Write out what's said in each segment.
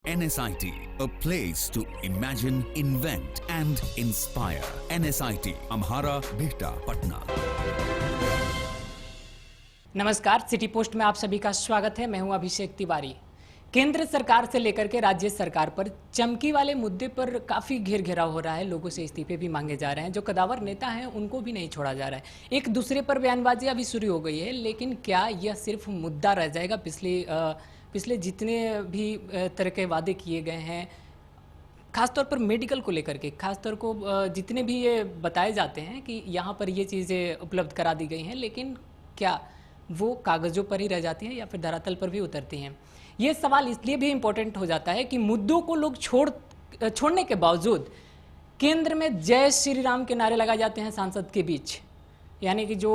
NSIT, a place to imagine, invent and inspire. NSIT, Amhara, Bihta, Patna. नमस्कार, city post में आप सभी का स्वागत है। मैं हूं अभिषेक तिवारी। केंद्र सरकार से लेकर के राज्य सरकार पर चमकी वाले मुद्दे पर काफ़ी घेर घेराव हो रहा है। लोगों से इस्तीफे भी मांगे जा रहे हैं। जो कदावर नेता हैं उनको भी नहीं छोड़ा जा रहा है। एक दूसरे पर बयानबाजी अभी शुरू हो गई है, लेकिन क्या यह सिर्फ मुद्दा रह जाएगा? पिछले जितने भी तरह के वादे किए गए हैं, खासतौर पर मेडिकल को लेकर के, खासतौर को जितने भी ये बताए जाते हैं कि यहाँ पर ये चीज़ें उपलब्ध करा दी गई हैं, लेकिन क्या वो कागज़ों पर ही रह जाती हैं या फिर धरातल पर भी उतरती हैं? ये सवाल इसलिए भी इम्पोर्टेंट हो जाता है कि मुद्दों को लोग छोड़ने के बावजूद केंद्र में जय श्री राम के नारे लगाए जाते हैं सांसद के बीच। यानी कि जो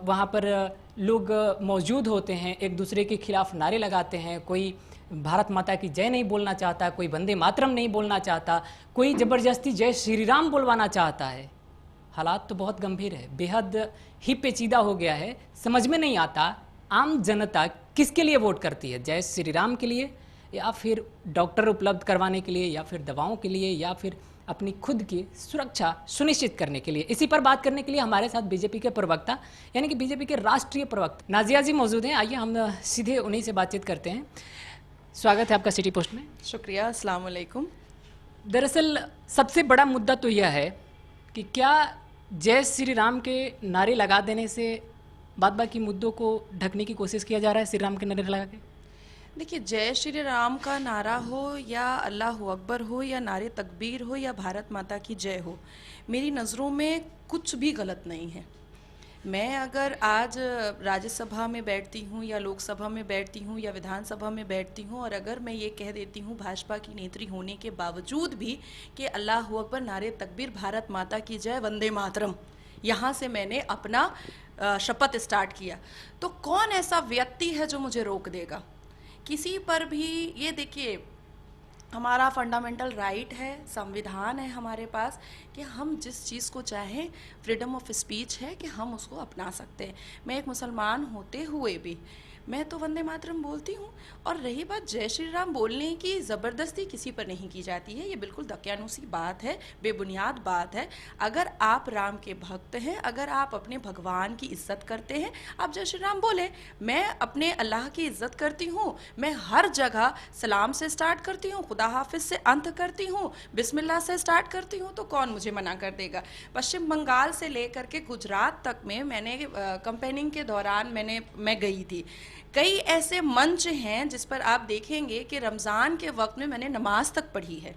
वहाँ पर लोग मौजूद होते हैं एक दूसरे के खिलाफ नारे लगाते हैं। कोई भारत माता की जय नहीं बोलना चाहता, कोई वंदे मातरम नहीं बोलना चाहता, कोई ज़बरदस्ती जय श्री राम बोलवाना चाहता है। हालात तो बहुत गंभीर है, बेहद ही पेचीदा हो गया है। समझ में नहीं आता आम जनता किसके लिए वोट करती है, जय श्री राम के लिए या फिर डॉक्टर उपलब्ध करवाने के लिए या फिर दवाओं के लिए या फिर अपनी खुद की सुरक्षा सुनिश्चित करने के लिए। इसी पर बात करने के लिए हमारे साथ बीजेपी के प्रवक्ता यानी कि बीजेपी के राष्ट्रीय प्रवक्ता नाजिया जी मौजूद हैं। आइए हम सीधे उन्हीं से बातचीत करते हैं। स्वागत है आपका सिटी पोस्ट में। शुक्रिया, अस्सलाम वालेकुम। दरअसल सबसे बड़ा मुद्दा तो यह है कि क्या जय श्री राम के नारे लगा देने से बाद बाकी मुद्दों को ढकने की कोशिश किया जा रहा है श्री राम के नारे लगा के? देखिए, जय श्री राम का नारा हो या अल्लाह अकबर हो या नारे तकबीर हो या भारत माता की जय हो, मेरी नज़रों में कुछ भी गलत नहीं है। मैं अगर आज राज्यसभा में बैठती हूँ या लोकसभा में बैठती हूँ या विधानसभा में बैठती हूँ और अगर मैं ये कह देती हूँ भाजपा की नेत्री होने के बावजूद भी कि अल्लाह अकबर, नारे तकबीर, भारत माता की जय, वंदे मातरम, यहाँ से मैंने अपना शपथ स्टार्ट किया, तो कौन ऐसा व्यक्ति है जो मुझे रोक देगा? किसी पर भी ये देखिए, हमारा फंडामेंटल राइट है, संविधान है हमारे पास कि हम जिस चीज़ को चाहें, फ्रीडम ऑफ स्पीच है कि हम उसको अपना सकते हैं। मैं एक मुसलमान होते हुए भी मैं तो वंदे मातरम बोलती हूँ। और रही बात जय श्री राम बोलने की, ज़बरदस्ती किसी पर नहीं की जाती है। ये बिल्कुल दकियानूसी बात है, बेबुनियाद बात है। अगर आप राम के भक्त हैं, अगर आप अपने भगवान की इज्जत करते हैं, आप जय श्री राम बोले। मैं अपने अल्लाह की इज्जत करती हूँ, मैं हर जगह सलाम से स्टार्ट करती हूँ, खुदा हाफिज से अंत करती हूँ, बिस्मिल्लाह से स्टार्ट करती हूँ, तो कौन मुझे मना कर देगा? पश्चिम बंगाल से लेकर के गुजरात तक में मैंने कैंपेनिंग के दौरान मैं गई थी। कई ऐसे मंच हैं जिस पर आप देखेंगे कि रमज़ान के वक्त में मैंने नमाज तक पढ़ी है,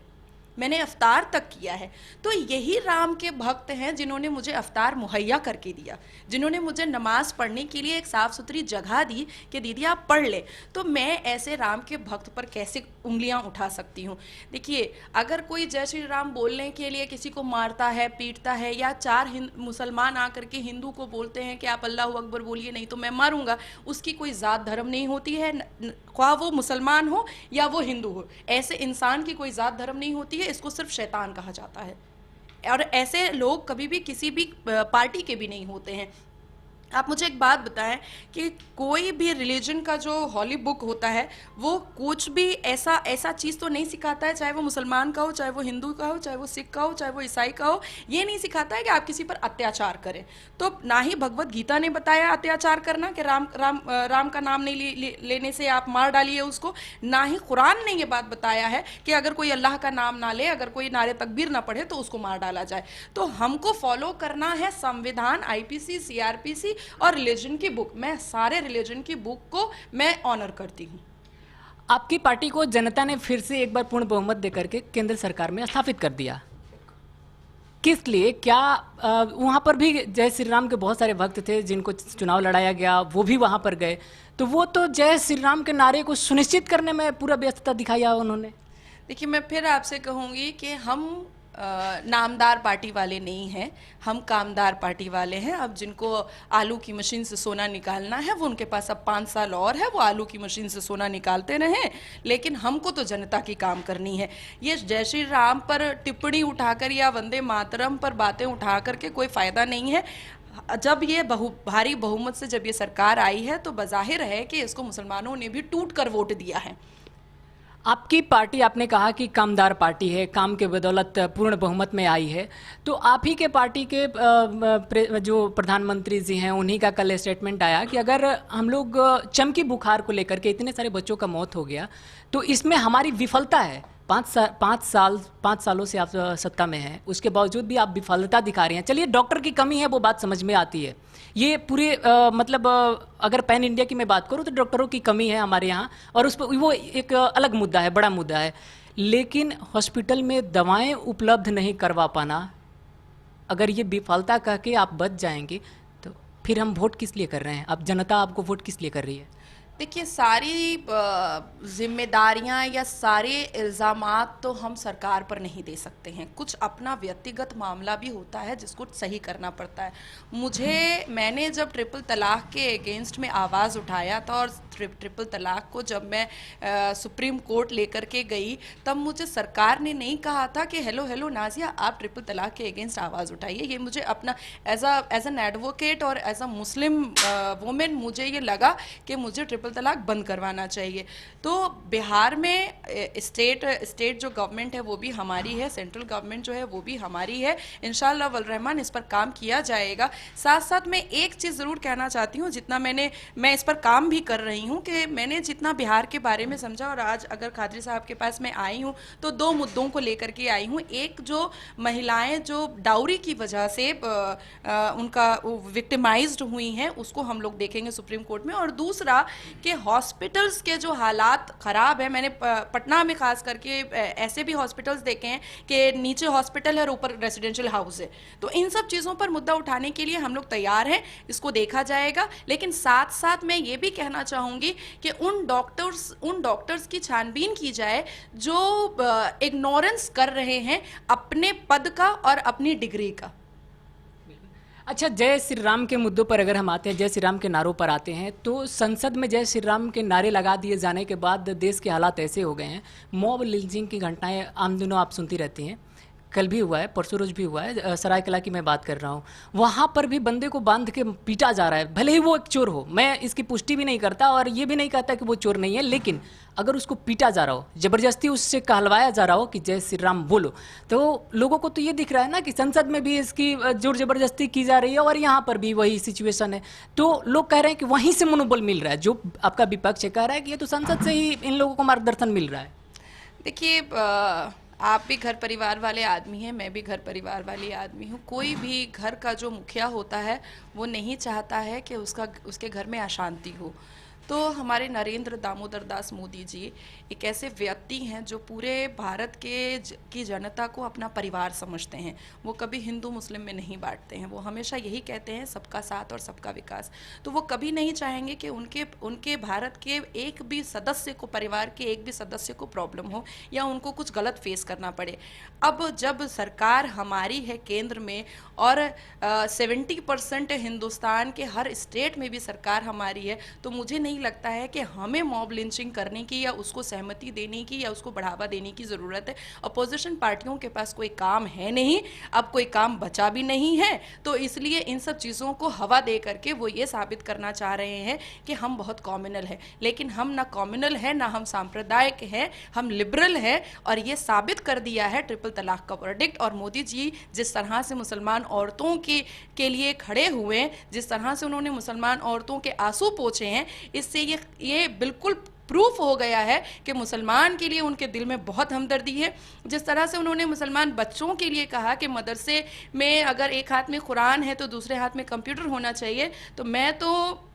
मैंने अफ्तार तक किया है। तो यही राम के भक्त हैं जिन्होंने मुझे अफ्तार मुहैया करके दिया, जिन्होंने मुझे नमाज पढ़ने के लिए एक साफ़ सुथरी जगह दी कि दीदी आप पढ़ ले। तो मैं ऐसे राम के भक्त पर कैसे उंगलियां उठा सकती हूँ? देखिए, अगर कोई जय श्री राम बोलने के लिए किसी को मारता है, पीटता है, या चार मुसलमान आकर के हिंदू को बोलते हैं कि आप अल्लाह अकबर बोलिए नहीं तो मैं मारूंगा, उसकी कोई ज़ात धर्म नहीं होती है, ख्वाह वो मुसलमान हो या वो हिंदू हो। ऐसे इंसान की कोई ज़ात धर्म नहीं होती है, इसको सिर्फ शैतान कहा जाता है। और ऐसे लोग कभी भी किसी भी पार्टी के भी नहीं होते हैं। आप मुझे एक बात बताएं कि कोई भी रिलीजन का जो हॉली बुक होता है वो कुछ भी ऐसा चीज़ तो नहीं सिखाता है, चाहे वो मुसलमान का हो, चाहे वो हिंदू का हो, चाहे वो सिख का हो, चाहे वो ईसाई का हो, ये नहीं सिखाता है कि आप किसी पर अत्याचार करें। तो ना ही भगवत गीता ने बताया अत्याचार करना कि राम का नाम नहीं लेने से आप मार डालिए उसको, ना ही कुरान ने ये बात बताया है कि अगर कोई अल्लाह का नाम ना ले, अगर कोई नारे तकबीर ना पढ़े तो उसको मार डाला जाए। तो हमको फॉलो करना है संविधान, IPC, CRPC और रिलीजन की बुक। मैं सारे रिलीजन की बुक को मैं ऑनर करती हूँ। आपकी पार्टी को जनता ने फिर से एक बार पूर्ण बहुमत देकर के केंद्र सरकार में स्थापित कर दिया, किस लिए? क्या वहाँ पर भी जय श्री राम के बहुत सारे भक्त थे जिनको चुनाव लड़ाया गया, वो भी वहाँ पर गए, तो वो तो जय श्री राम के नारे को सुनिश्चित करने में पूरा व्यस्तता दिखाया उन्होंने। देखिए, मैं फिर आपसे कहूँगी कि हम नामदार पार्टी वाले नहीं हैं, हम कामदार पार्टी वाले हैं। अब जिनको आलू की मशीन से सोना निकालना है वो उनके पास अब 5 साल और है, वो आलू की मशीन से सोना निकालते रहें, लेकिन हमको तो जनता की काम करनी है। ये जय श्री राम पर टिप्पणी उठाकर या वंदे मातरम पर बातें उठा करके कोई फ़ायदा नहीं है। जब ये भारी बहुमत से जब ये सरकार आई है तो बज़ाहिर है कि इसको मुसलमानों ने भी टूट कर वोट दिया है। आपकी पार्टी, आपने कहा कि कामदार पार्टी है, काम के बदौलत पूर्ण बहुमत में आई है, तो आप ही के पार्टी के जो प्रधानमंत्री जी हैं उन्हीं का कल स्टेटमेंट आया कि अगर हम लोग चमकी बुखार को लेकर के इतने सारे बच्चों का मौत हो गया तो इसमें हमारी विफलता है। 5 सालों से आप सत्ता में हैं, उसके बावजूद भी आप विफलता दिखा रहे हैं। चलिए, डॉक्टर की कमी है, वो बात समझ में आती है। ये पूरे मतलब अगर पैन इंडिया की मैं बात करूं तो डॉक्टरों की कमी है हमारे यहाँ, और उस पर वो एक अलग मुद्दा है, बड़ा मुद्दा है। लेकिन हॉस्पिटल में दवाएं उपलब्ध नहीं करवा पाना, अगर ये विफलता कह के आप बच जाएंगे तो फिर हम वोट किस लिए कर रहे हैं? अब जनता आपको वोट किस लिए कर रही है? देखिए, सारी जिम्मेदारियां या सारे इल्ज़ामात तो हम सरकार पर नहीं दे सकते हैं। कुछ अपना व्यक्तिगत मामला भी होता है जिसको सही करना पड़ता है। मैंने जब ट्रिपल तलाक के अगेंस्ट में आवाज़ उठाया था और ट्रिपल तलाक को जब मैं सुप्रीम कोर्ट लेकर के गई, तब मुझे सरकार ने नहीं कहा था कि हेलो नाजिया, आप ट्रिपल तलाक के अगेंस्ट आवाज़ उठाइए। ये मुझे अपना एज एन एडवोकेट और एज अ मुस्लिम वुमेन मुझे ये लगा कि मुझे ट्रिपल तलाक बंद करवाना चाहिए। तो बिहार में स्टेट जो गवर्नमेंट है वो भी हमारी है, सेंट्रल गवर्नमेंट जो है वो भी हमारी है। इंशाअल्लाह वल रहमान इस पर काम किया जाएगा। साथ साथ मैं एक चीज़ ज़रूर कहना चाहती हूँ, जितना मैं इस पर काम भी कर रही हूँ, कि मैंने जितना बिहार के बारे में समझा, और आज अगर कादरी साहब के पास मैं आई हूँ तो 2 मुद्दों को लेकर के आई हूँ। एक, जो महिलाएं जो डाउरी की वजह से उनका विक्टिमाइज्ड हुई हैं, उसको हम लोग देखेंगे सुप्रीम कोर्ट में। और दूसरा कि हॉस्पिटल्स के जो हालात ख़राब है, मैंने पटना में खास करके ऐसे भी हॉस्पिटल्स देखे हैं कि नीचे हॉस्पिटल है और ऊपर रेजिडेंशियल हाउस है। तो इन सब चीज़ों पर मुद्दा उठाने के लिए हम लोग तैयार हैं, इसको देखा जाएगा। लेकिन साथ साथ मैं ये भी कहना चाहूँगी कि उन डॉक्टर्स की छानबीन की जाए जो इग्नोरेंस कर रहे हैं अपने पद का और अपनी डिग्री का। अच्छा, जय श्री राम के मुद्दों पर अगर हम आते हैं, जय श्री राम के नारों पर आते हैं, तो संसद में जय श्री राम के नारे लगा दिए जाने के बाद देश के हालात ऐसे हो गए हैं। मॉब लिंचिंग की घटनाएं आम दिनों आप सुनती रहती हैं, कल भी हुआ है, परसों रोज भी हुआ है। सरायकला की मैं बात कर रहा हूँ, वहाँ पर भी बंदे को बांध के पीटा जा रहा है, भले ही वो एक चोर हो। मैं इसकी पुष्टि भी नहीं करता और ये भी नहीं कहता कि वो चोर नहीं है, लेकिन अगर उसको पीटा जा रहा हो, जबरदस्ती उससे कहलवाया जा रहा हो कि जय श्री राम बोलो, तो लोगों को तो ये दिख रहा है ना कि संसद में भी इसकी जोर जबरदस्ती की जा रही है और यहाँ पर भी वही सिचुएशन है। तो लोग कह रहे हैं कि वहीं से मनोबल मिल रहा है। जो आपका विपक्ष कह रहा है कि ये तो संसद से ही इन लोगों को मार्गदर्शन मिल रहा है। देखिए, आप भी घर परिवार वाले आदमी हैं, मैं भी घर परिवार वाली आदमी हूँ। कोई भी घर का जो मुखिया होता है वो नहीं चाहता है कि उसके घर में अशांति हो। तो हमारे नरेंद्र दामोदर दास मोदी जी एक ऐसे व्यक्ति हैं जो पूरे भारत की जनता को अपना परिवार समझते हैं। वो कभी हिंदू मुस्लिम में नहीं बांटते हैं। वो हमेशा यही कहते हैं, सबका साथ और सबका विकास। तो वो कभी नहीं चाहेंगे कि उनके भारत के एक भी सदस्य को, परिवार के एक भी सदस्य को प्रॉब्लम हो या उनको कुछ गलत फेस करना पड़े। अब जब सरकार हमारी है केंद्र में और 70% हिंदुस्तान के हर स्टेट में भी सरकार हमारी है, तो मुझे नहीं लगता है कि हमें मॉब लिंचिंग करने की या उसको सहमति देने की या उसको बढ़ावा देने की ज़रूरत है। अपोजिशन पार्टियों के पास कोई काम है नहीं, अब कोई काम बचा भी नहीं है, तो इसलिए इन सब चीज़ों को हवा दे करके वो ये साबित करना चाह रहे हैं कि हम बहुत कॉम्युनल हैं। लेकिन हम ना कॉम्युनल हैं, ना हम सांप्रदायिक हैं, हम लिबरल हैं। और ये साबित कर दिया है ट्रिपल तलाक का वर्डिक्ट। और मोदी जी जिस तरह से मुसलमान औरतों के लिए खड़े हुए, जिस तरह से उन्होंने मुसलमान औरतों के आंसू पोंछे हैं, इससे ये बिल्कुल प्रूफ हो गया है कि मुसलमान के लिए उनके दिल में बहुत हमदर्दी है। जिस तरह से उन्होंने मुसलमान बच्चों के लिए कहा कि मदरसे में अगर एक हाथ में कुरान है तो दूसरे हाथ में कंप्यूटर होना चाहिए, तो मैं तो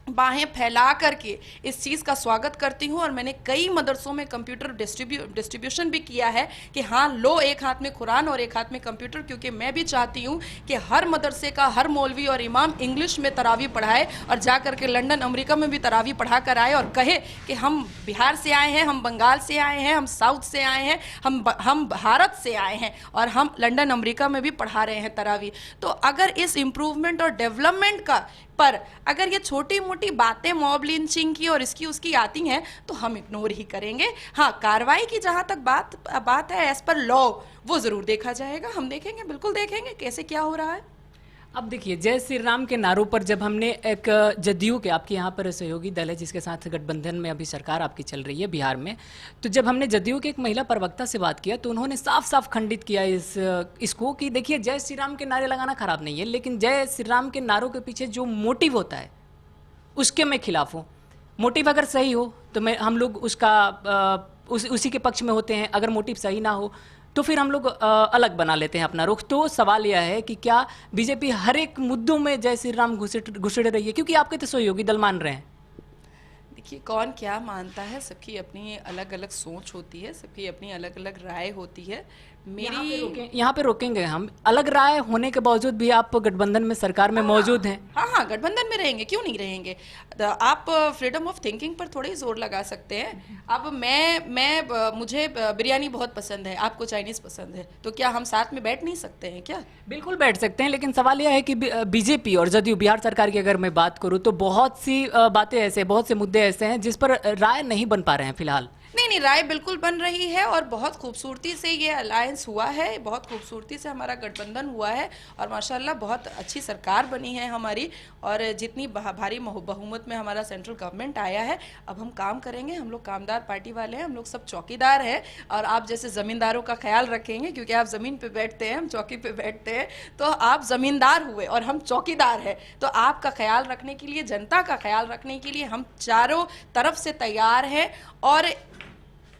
बाहें फैला करके इस चीज़ का स्वागत करती हूँ। और मैंने कई मदरसों में कंप्यूटर डिस्ट्रीब्यूशन भी किया है कि हाँ लो, एक हाथ में कुरान और एक हाथ में कंप्यूटर, क्योंकि मैं भी चाहती हूँ कि हर मदरसे का हर मौलवी और इमाम इंग्लिश में तरावी पढ़ाए और जा कर के लंदन अमेरिका में भी तरावी पढ़ा कर आए और कहे कि हम बिहार से आए हैं, हम बंगाल से आए हैं, हम साउथ से आए हैं, हम भारत से आए हैं और हम लंदन अमेरिका में भी पढ़ा रहे हैं तरावी। तो अगर इस इम्प्रूवमेंट और डेवलपमेंट पर अगर ये छोटी मोटी बातें मॉब लिंचिंग की और इसकी उसकी आती हैं तो हम इग्नोर ही करेंगे। हाँ, कार्रवाई की जहाँ तक बात है एज पर लॉ, वो ज़रूर देखा जाएगा। हम देखेंगे, बिल्कुल देखेंगे कैसे क्या हो रहा है। अब देखिए, जय श्री राम के नारों पर जब हमने एक जदयू के, आपके यहाँ पर सहयोगी दल है जिसके साथ गठबंधन में अभी सरकार आपकी चल रही है बिहार में, तो जब हमने जदयू के एक महिला प्रवक्ता से बात किया तो उन्होंने साफ साफ खंडित किया इसको कि देखिए, जय श्री राम के नारे लगाना खराब नहीं है, लेकिन जय श्री राम के नारों के पीछे जो मोटिव होता है उसके मैं खिलाफ हूँ। मोटिव अगर सही हो तो हम लोग उसी के पक्ष में होते हैं, अगर मोटिव सही ना हो तो फिर हम लोग अलग बना लेते हैं अपना रुख। तो सवाल यह है कि क्या बीजेपी हर एक मुद्दों में जय श्री राम घुसड़ रही है, क्योंकि आपके तो सहयोगी दल मान रहे हैं। देखिए, कौन क्या मानता है, सबकी अपनी अलग अलग सोच होती है, सबकी अपनी अलग अलग राय होती है। यहाँ पे रोकेंगे हम। अलग राय होने के बावजूद भी आप गठबंधन में, सरकार में मौजूद हैं। हाँ, गठबंधन में रहेंगे, क्यों नहीं रहेंगे। आप फ्रीडम ऑफ थिंकिंग पर थोड़ा ही जोर लगा सकते हैं। अब मुझे बिरयानी बहुत पसंद है, आपको चाइनीज पसंद है, तो क्या हम साथ में बैठ नहीं सकते हैं क्या? बिल्कुल बैठ सकते हैं, लेकिन सवाल यह है कि बीजेपी और जदयू, बिहार सरकार की अगर मैं बात करूं तो बहुत सी बातें ऐसे, बहुत से मुद्दे ऐसे हैं जिस पर राय नहीं बन पा रहे हैं फिलहाल। नहीं, राय बिल्कुल बन रही है और बहुत खूबसूरती से ये अलायंस हुआ है, बहुत खूबसूरती से हमारा गठबंधन हुआ है और माशाल्लाह बहुत अच्छी सरकार बनी है हमारी। और जितनी भारी बहुमत में हमारा सेंट्रल गवर्नमेंट आया है, अब हम काम करेंगे। हम लोग कामदार पार्टी वाले हैं, हम लोग सब चौकीदार हैं और आप जैसे ज़मींदारों का ख्याल रखेंगे, क्योंकि आप ज़मीन पे बैठते हैं, हम चौकी पे बैठते हैं, तो आप ज़मींदार हुए और हम चौकीदार हैं। तो आपका ख्याल रखने के लिए, जनता का ख्याल रखने के लिए हम चारों तरफ से तैयार हैं। और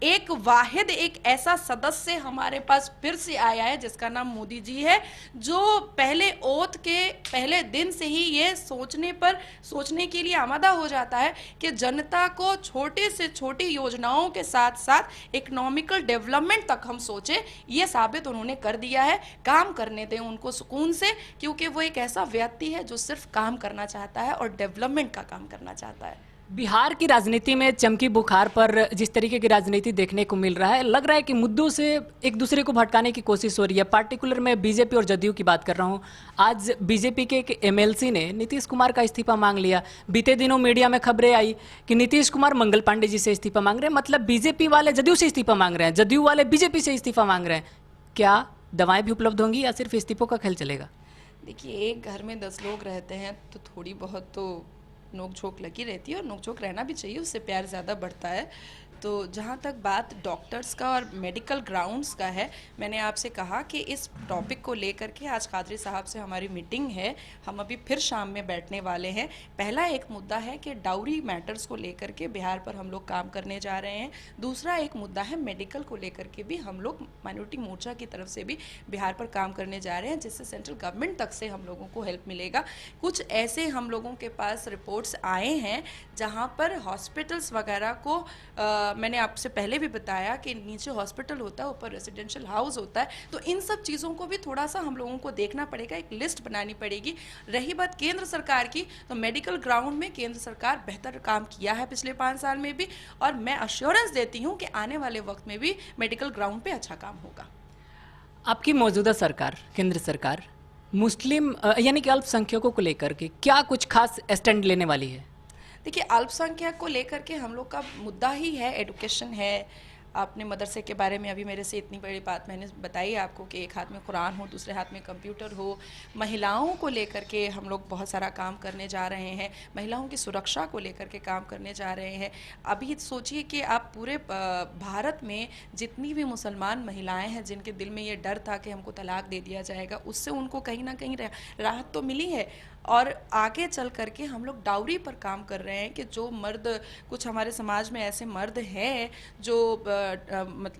एक ऐसा सदस्य हमारे पास फिर से आया है जिसका नाम मोदी जी है, जो पहले ओथ के पहले दिन से ही ये सोचने के लिए आमादा हो जाता है कि जनता को छोटे से छोटी योजनाओं के साथ साथ इकोनॉमिकल डेवलपमेंट तक हम सोचें। ये साबित उन्होंने कर दिया है। काम करने दें उनको सुकून से, क्योंकि वो एक ऐसा व्यक्ति है जो सिर्फ काम करना चाहता है और डेवलपमेंट का काम करना चाहता है। बिहार की राजनीति में चमकी बुखार पर जिस तरीके की राजनीति देखने को मिल रहा है, लग रहा है कि मुद्दों से एक दूसरे को भटकाने की कोशिश हो रही है। पार्टिकुलर मैं बीजेपी और जदयू की बात कर रहा हूं। आज बीजेपी के एक एमएलसी ने नीतीश कुमार का इस्तीफा मांग लिया। बीते दिनों मीडिया में खबरें आई कि नीतीश कुमार मंगल पांडे जी से इस्तीफा मांग रहे हैं। मतलब बीजेपी वाले जदयू से इस्तीफा मांग रहे हैं, जदयू वाले बीजेपी से इस्तीफा मांग रहे हैं। क्या दवाएं भी उपलब्ध होंगी या सिर्फ इस्तीफों का खेल चलेगा? देखिए, एक घर में 10 लोग रहते हैं तो थोड़ी बहुत तो नोक-झोंक लगी रहती है और नोक-झोंक रहना भी चाहिए, उससे प्यार ज़्यादा बढ़ता है। तो जहाँ तक बात डॉक्टर्स का और मेडिकल ग्राउंड्स का है, मैंने आपसे कहा कि इस टॉपिक को लेकर के आज कादरी साहब से हमारी मीटिंग है। हम अभी फिर शाम में बैठने वाले हैं। पहला एक मुद्दा है कि डाउरी मैटर्स को लेकर के बिहार पर हम लोग काम करने जा रहे हैं। दूसरा एक मुद्दा है मेडिकल को लेकर के भी हम लोग माइनॉरिटी मोर्चा की तरफ से भी बिहार पर काम करने जा रहे हैं, जिससे सेंट्रल गवर्नमेंट तक से हम लोगों को हेल्प मिलेगा। कुछ ऐसे हम लोगों के पास रिपोर्ट्स आए हैं जहाँ पर हॉस्पिटल्स वगैरह को मैंने आपसे पहले भी बताया कि नीचे हॉस्पिटल होता है, ऊपर रेजिडेंशियल हाउस होता है। तो इन सब चीज़ों को भी थोड़ा सा हम लोगों को देखना पड़ेगा, एक लिस्ट बनानी पड़ेगी। रही बात केंद्र सरकार की, तो मेडिकल ग्राउंड में केंद्र सरकार बेहतर काम किया है पिछले 5 साल में भी, और मैं अश्योरेंस देती हूँ कि आने वाले वक्त में भी मेडिकल ग्राउंड पे अच्छा काम होगा। आपकी मौजूदा सरकार, केंद्र सरकार, मुस्लिम यानी कि अल्पसंख्यकों को लेकर के क्या कुछ खास स्टैंड लेने वाली है? देखिए, अल्पसंख्यक को लेकर के हम लोग का मुद्दा ही है एडुकेशन है। आपने मदरसे के बारे में अभी मेरे से इतनी बड़ी बात मैंने बताई आपको कि एक हाथ में कुरान हो, दूसरे हाथ में कंप्यूटर हो। महिलाओं को लेकर के हम लोग बहुत सारा काम करने जा रहे हैं, महिलाओं की सुरक्षा को लेकर के काम करने जा रहे हैं। अभी सोचिए कि आप पूरे भारत में जितनी भी मुसलमान महिलाएं हैं जिनके दिल में ये डर था कि हमको तलाक दे दिया जाएगा, उससे उनको कहीं ना कहीं राहत तो मिली है। और आगे चल करके हम लोग डाउरी पर काम कर रहे हैं कि जो मर्द, कुछ हमारे समाज में ऐसे मर्द हैं जो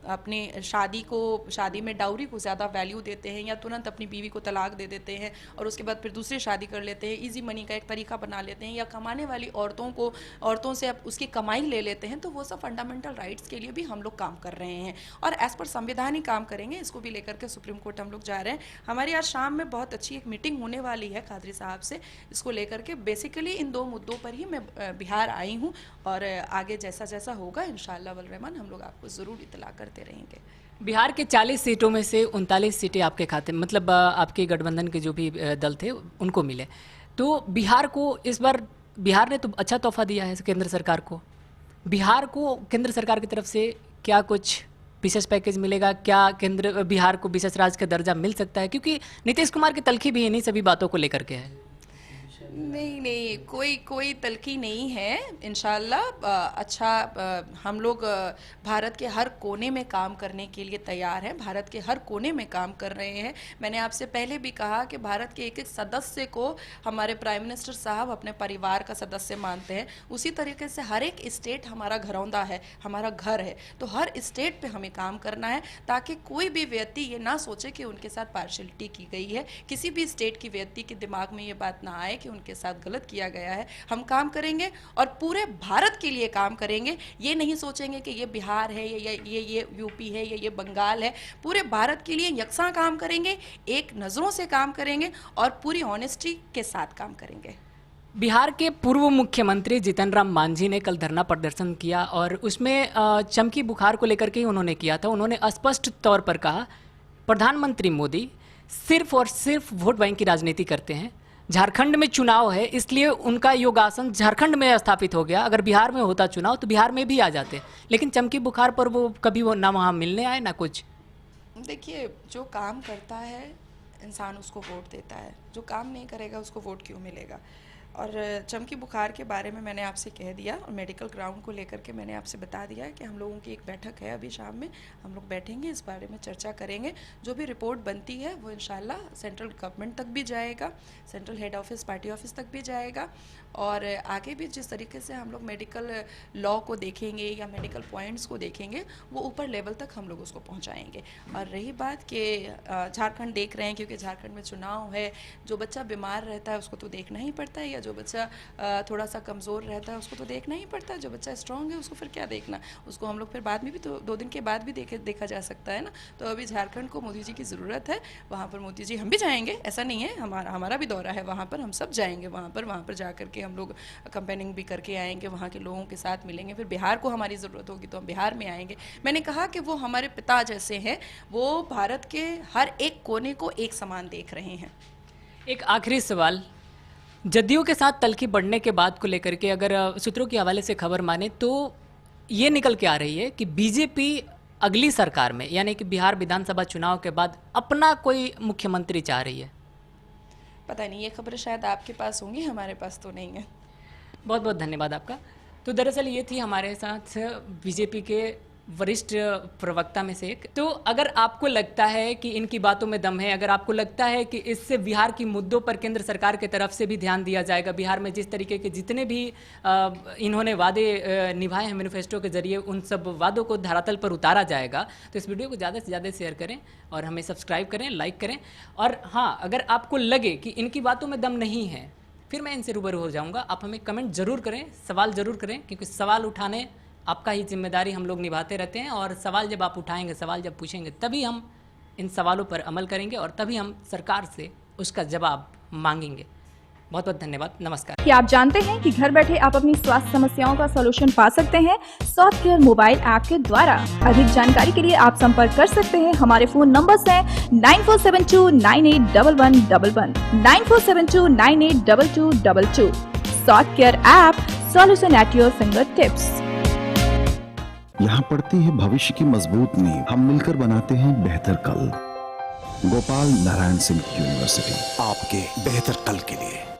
अपनी शादी में डाउरी को ज़्यादा वैल्यू देते हैं या तुरंत अपनी बीवी को तलाक दे देते हैं और उसके बाद फिर दूसरी शादी कर लेते हैं, इजी मनी का एक तरीका बना लेते हैं, या कमाने वाली औरतों से अब उसकी कमाई ले लेते हैं। तो वो सब फंडामेंटल राइट्स के लिए भी हम लोग काम कर रहे हैं और एज़ पर संविधान ही काम करेंगे। इसको भी लेकर के सुप्रीम कोर्ट हम लोग जा रहे हैं। हमारी आज शाम में बहुत अच्छी एक मीटिंग होने वाली है कादरी साहब से, इसको लेकर के। बेसिकली इन 2 मुद्दों पर ही मैं बिहार आई हूँ और आगे जैसा जैसा होगा इंशाअल्लाह वल रहमान हम लोग आपको ज़रूर इतला करते रहेंगे। बिहार के 40 सीटों में से 39 सीटें आपके खाते में, मतलब आपके गठबंधन के जो भी दल थे उनको मिले। तो बिहार को इस बार, बिहार ने तो अच्छा तोहफा दिया है केंद्र सरकार को। बिहार को केंद्र सरकार की तरफ से क्या कुछ विशेष पैकेज मिलेगा? क्या केंद्र बिहार को विशेष राज्य का दर्जा मिल सकता है? क्योंकि नीतीश कुमार की तलखी भी इन्हीं सभी बातों को लेकर के है। नहीं, कोई तलखी नहीं है। इंशाल्लाह अच्छा, हम लोग भारत के हर कोने में काम करने के लिए तैयार हैं। भारत के हर कोने में काम कर रहे हैं। मैंने आपसे पहले भी कहा कि भारत के एक एक सदस्य को हमारे प्राइम मिनिस्टर साहब अपने परिवार का सदस्य मानते हैं। उसी तरीके से हर एक स्टेट हमारा घरौंदा है, हमारा घर है। तो हर स्टेट पे हमें काम करना है ताकि कोई भी व्यक्ति ये ना सोचे कि उनके साथ पार्शलिटी की गई है। किसी भी स्टेट की व्यक्ति के दिमाग में ये बात ना आए कि के साथ गलत किया गया है। हम काम करेंगे और पूरे भारत के लिए काम करेंगे। ये नहीं सोचेंगे कि ये बिहार है, ये यूपी है, ये बंगाल है। पूरे भारत के लिए यकसा काम करेंगे, एक नज़रों से काम करेंगे और पूरी ऑनेस्टी के साथ काम करेंगे। बिहार के पूर्व मुख्यमंत्री जीतन राम मांझी ने कल धरना प्रदर्शन किया और उसमें चमकी बुखार को लेकर के ही उन्होंने किया था। उन्होंने स्पष्ट तौर पर कहा, प्रधानमंत्री मोदी सिर्फ और सिर्फ वोट बैंक की राजनीति करते हैं। झारखंड में चुनाव है इसलिए उनका योगासन झारखंड में स्थापित हो गया। अगर बिहार में होता चुनाव तो बिहार में भी आ जाते, लेकिन चमकी बुखार पर वो कभी वो ना वहाँ मिलने आए ना कुछ। देखिए, जो काम करता है इंसान उसको वोट देता है, जो काम नहीं करेगा उसको वोट क्यों मिलेगा। और चमकी बुखार के बारे में मैंने आपसे कह दिया और मेडिकल ग्राउंड को लेकर के मैंने आपसे बता दिया कि हम लोगों की एक बैठक है अभी शाम में। हम लोग बैठेंगे, इस बारे में चर्चा करेंगे। जो भी रिपोर्ट बनती है वो इंशाल्लाह सेंट्रल गवर्नमेंट तक भी जाएगा, central head office, party office तक भी जाएगा। और आगे भी जिस तरीके से हम लोग मेडिकल लॉ को देखेंगे या मेडिकल पॉइंट्स को देखेंगे वो ऊपर लेवल तक हम लोग उसको पहुंचाएंगे। और रही बात कि झारखंड देख रहे हैं क्योंकि झारखंड में चुनाव है, जो बच्चा बीमार रहता है उसको तो देखना ही पड़ता है, या जो बच्चा थोड़ा सा कमज़ोर रहता है उसको तो देखना ही पड़ता है। जो बच्चा स्ट्रांग है उसको फिर क्या देखना, उसको हम लोग फिर बाद में भी तो 2 दिन के बाद भी देखा जा सकता है ना। तो अभी झारखंड को मोदी जी की ज़रूरत है। वहाँ पर मोदी जी, हम भी जाएंगे, ऐसा नहीं है, हमारा भी दौरा है वहाँ पर, हम सब जाएंगे वहाँ पर जा करके हम लोग कैंपेनिंग भी करके आएंगे, वहाँ के लोगों के साथ मिलेंगे। फिर बिहार को हमारी ज़रूरत होगी तो हम बिहार में आएंगे। मैंने कहा कि वो हमारे पिता जैसे हैं, वो भारत के हर एक कोने को एक समान देख रहे हैं। एक आखिरी सवाल, जदयू के साथ तलखी बढ़ने के बाद को लेकर के अगर सूत्रों के हवाले से खबर माने तो ये निकल के आ रही है कि बीजेपी अगली सरकार में यानी कि बिहार विधानसभा चुनाव के बाद अपना कोई मुख्यमंत्री चाह रही है। पता नहीं, ये खबर शायद आपके पास होंगी, हमारे पास तो नहीं है। बहुत बहुत धन्यवाद आपका। तो दरअसल ये थी हमारे साथ बीजेपी के वरिष्ठ प्रवक्ता में से एक। तो अगर आपको लगता है कि इनकी बातों में दम है, अगर आपको लगता है कि इससे बिहार की मुद्दों पर केंद्र सरकार की तरफ से भी ध्यान दिया जाएगा, बिहार में जिस तरीके के जितने भी इन्होंने वादे निभाए हैं मैनिफेस्टो के जरिए, उन सब वादों को धरातल पर उतारा जाएगा, तो इस वीडियो को ज़्यादा से ज़्यादा शेयर करें और हमें सब्सक्राइब करें, लाइक करें। और हाँ, अगर आपको लगे कि इनकी बातों में दम नहीं है, फिर मैं इनसे रूबरू हो जाऊँगा। आप हमें कमेंट ज़रूर करें, सवाल ज़रूर करें, क्योंकि सवाल उठाने आपका ही जिम्मेदारी हम लोग निभाते रहते हैं। और सवाल जब आप उठाएंगे, सवाल जब पूछेंगे, तभी हम इन सवालों पर अमल करेंगे और तभी हम सरकार से उसका जवाब मांगेंगे। बहुत बहुत धन्यवाद, नमस्कार। क्या आप जानते हैं कि घर बैठे आप अपनी स्वास्थ्य समस्याओं का सॉल्यूशन पा सकते हैं सॉफ्टकेयर मोबाइल ऐप के द्वारा। अधिक जानकारी के लिए आप संपर्क कर सकते हैं। हमारे फोन नंबर्स हैं 9472981111, 9472982222। Softcare app, solution at your finger tips. यहाँ पड़ती है भविष्य की मजबूत नींव, हम मिलकर बनाते हैं बेहतर कल। गोपाल नारायण सिंह यूनिवर्सिटी, आपके बेहतर कल के लिए।